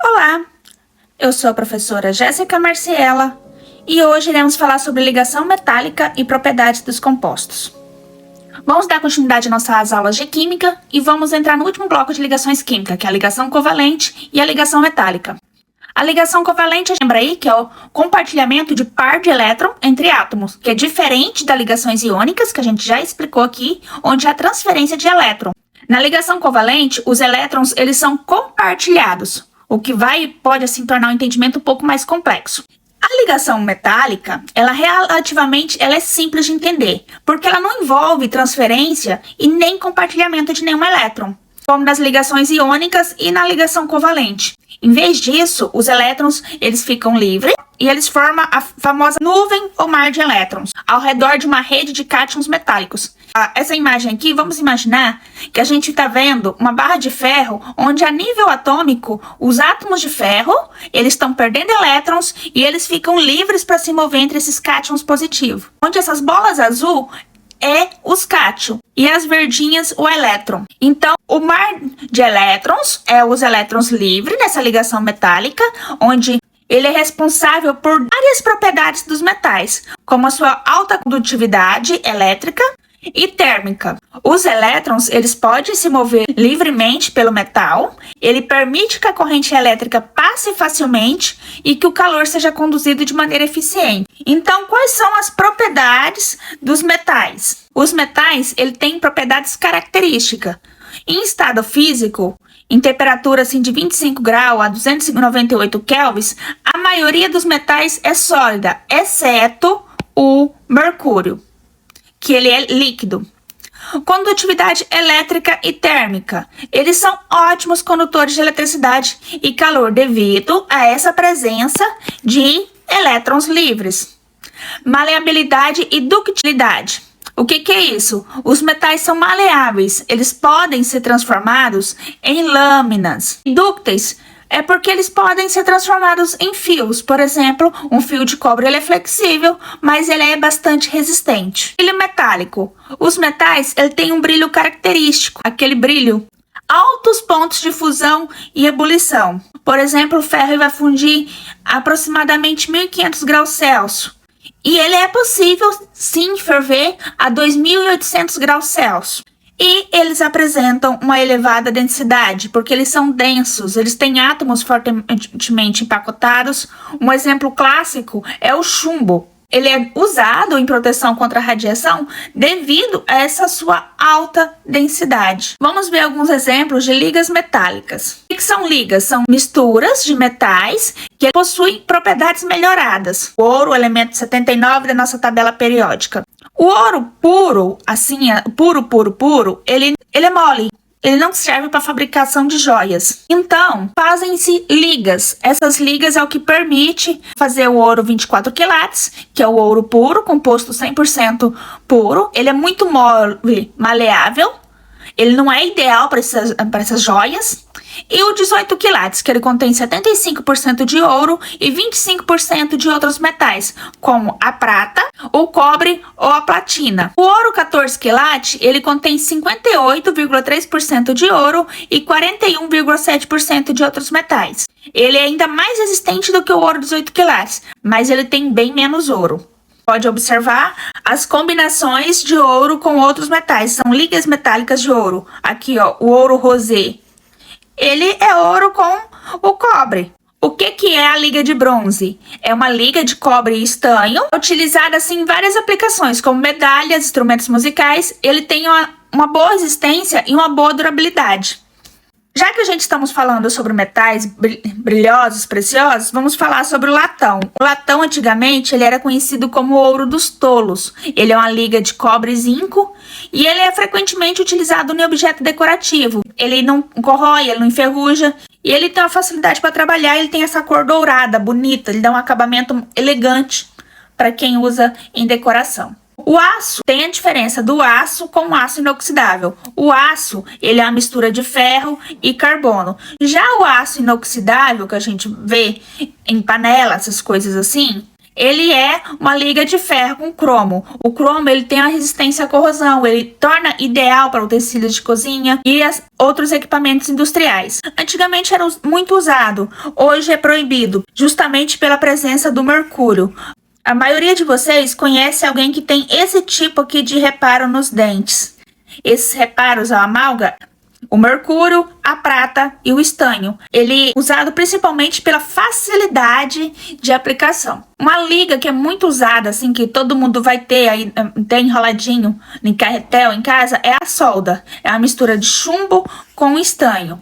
Olá, eu sou a professora Jéssica Marciela e hoje iremos falar sobre ligação metálica e propriedades dos compostos. Vamos dar continuidade às nossas aulas de química e vamos entrar no último bloco de ligações químicas, que é a ligação covalente e a ligação metálica. A ligação covalente, lembra aí que é o compartilhamento de par de elétron entre átomos, que é diferente das ligações iônicas, que a gente já explicou aqui, onde há transferência de elétron. Na ligação covalente, os elétrons eles são compartilhados, o que pode assim tornar o entendimento um pouco mais complexo. A ligação metálica, ela é simples de entender, porque ela não envolve transferência e nem compartilhamento de nenhum elétron, como nas ligações iônicas e na ligação covalente. Em vez disso, os elétrons eles ficam livres e eles formam a famosa nuvem ou mar de elétrons ao redor de uma rede de cátions metálicos. Essa imagem aqui, vamos imaginar que a gente está vendo uma barra de ferro onde a nível atômico os átomos de ferro eles estão perdendo elétrons e eles ficam livres para se mover entre esses cátions positivos. Onde essas bolas azul é os cátions e as verdinhas o elétron. Então, o mar de elétrons é os elétrons livres nessa ligação metálica, onde ele é responsável por várias propriedades dos metais, como a sua alta condutividade elétrica e térmica. Os elétrons, eles podem se mover livremente pelo metal, ele permite que a corrente elétrica passe facilmente e que o calor seja conduzido de maneira eficiente. Então, quais são as propriedades dos metais? Os metais, ele têm propriedades características. Em estado físico, em temperatura assim, de 25 graus a 298 kelvins, a maioria dos metais é sólida, exceto o mercúrio, que ele é líquido. Condutividade elétrica e térmica. Eles são ótimos condutores de eletricidade e calor devido a essa presença de elétrons livres. Maleabilidade e ductilidade. O que é isso? Os metais são maleáveis, eles podem ser transformados em lâminas. Dúcteis é porque eles podem ser transformados em fios. Por exemplo, um fio de cobre ele é flexível, mas ele é bastante resistente. Brilho metálico. Os metais ele têm um brilho característico, aquele brilho. Altos pontos de fusão e ebulição. Por exemplo, o ferro vai fundir a aproximadamente 1500 graus Celsius. E ele é possível, sim, ferver a 2.800 graus Celsius. E eles apresentam uma elevada densidade, porque eles são densos, eles têm átomos fortemente empacotados. Um exemplo clássico é o chumbo. Ele é usado em proteção contra a radiação devido a essa sua alta densidade. Vamos ver alguns exemplos de ligas metálicas. O que são ligas? São misturas de metais que possuem propriedades melhoradas. O ouro, o elemento 79 da nossa tabela periódica. O ouro puro, assim, puro, ele é mole. Ele não serve para fabricação de joias. Então, fazem-se ligas. Essas ligas é o que permite fazer o ouro 24 quilates, que é o ouro puro, composto 100% puro. Ele é muito mole, maleável. Ele não é ideal para essas joias. E o 18 quilates, que ele contém 75% de ouro e 25% de outros metais, como a prata, o cobre ou a platina. O ouro 14 quilates, ele contém 58,3% de ouro e 41,7% de outros metais. Ele é ainda mais resistente do que o ouro 18 quilates, mas ele tem bem menos ouro. Pode observar as combinações de ouro com outros metais, são ligas metálicas de ouro. Aqui, ó, o ouro rosé. Ele é ouro com o cobre. O que é a liga de bronze? É uma liga de cobre e estanho, utilizada assim, em várias aplicações, como medalhas, instrumentos musicais. Ele tem uma boa resistência e uma boa durabilidade. Já que a gente estamos falando sobre metais brilhosos, preciosos, vamos falar sobre o latão. O latão, antigamente, ele era conhecido como o ouro dos tolos. Ele é uma liga de cobre e zinco e ele é frequentemente utilizado em objeto decorativo. Ele não corrói, ele não enferruja e ele tem uma facilidade para trabalhar. Ele tem essa cor dourada, bonita, ele dá um acabamento elegante para quem usa em decoração. O aço tem a diferença do aço com o aço inoxidável. O aço, ele é uma mistura de ferro e carbono. Já o aço inoxidável, que a gente vê em panela, essas coisas assim, Ele é uma liga de ferro com cromo. O cromo ele tem a resistência à corrosão, ele torna ideal para utensílios de cozinha e outros equipamentos industriais. Antigamente era muito usado, hoje é proibido, justamente pela presença do mercúrio. A maioria de vocês conhece alguém que tem esse tipo aqui de reparo nos dentes. Esses reparos à amálgama, o mercúrio, a prata e o estanho. Ele é usado principalmente pela facilidade de aplicação. Uma liga que é muito usada, assim, que todo mundo vai ter aí, tem enroladinho em carretel em casa, é a solda. É uma mistura de chumbo com estanho.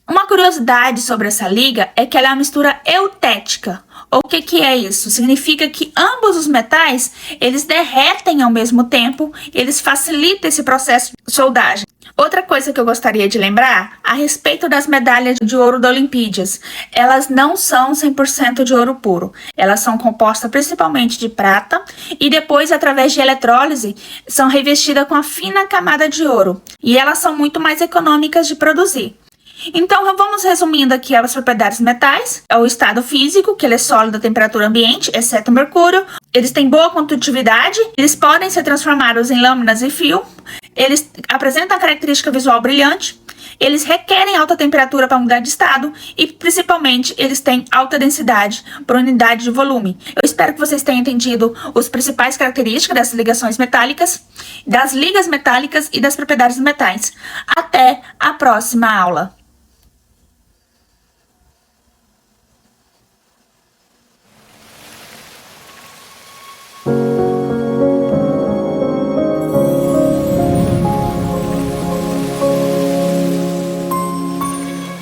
Uma curiosidade sobre essa liga é que ela é uma mistura eutética. O que é isso? Significa que ambos os metais, eles derretem ao mesmo tempo, eles facilitam esse processo de soldagem. Outra coisa que eu gostaria de lembrar a respeito das medalhas de ouro da Olimpíadas, elas não são 100% de ouro puro. Elas são compostas principalmente de prata e depois, através de eletrólise, são revestidas com a fina camada de ouro. E elas são muito mais econômicas de produzir. Então, vamos resumindo aqui as propriedades dos metais. É o estado físico, que ele é sólido a temperatura ambiente, exceto o mercúrio. Eles têm boa condutividade, eles podem ser transformados em lâminas e fio. Eles apresentam a característica visual brilhante. Eles requerem alta temperatura para mudar de estado e, principalmente, eles têm alta densidade por unidade de volume. Eu espero que vocês tenham entendido as principais características dessas ligações metálicas, das ligas metálicas e das propriedades dos metais. Até a próxima aula!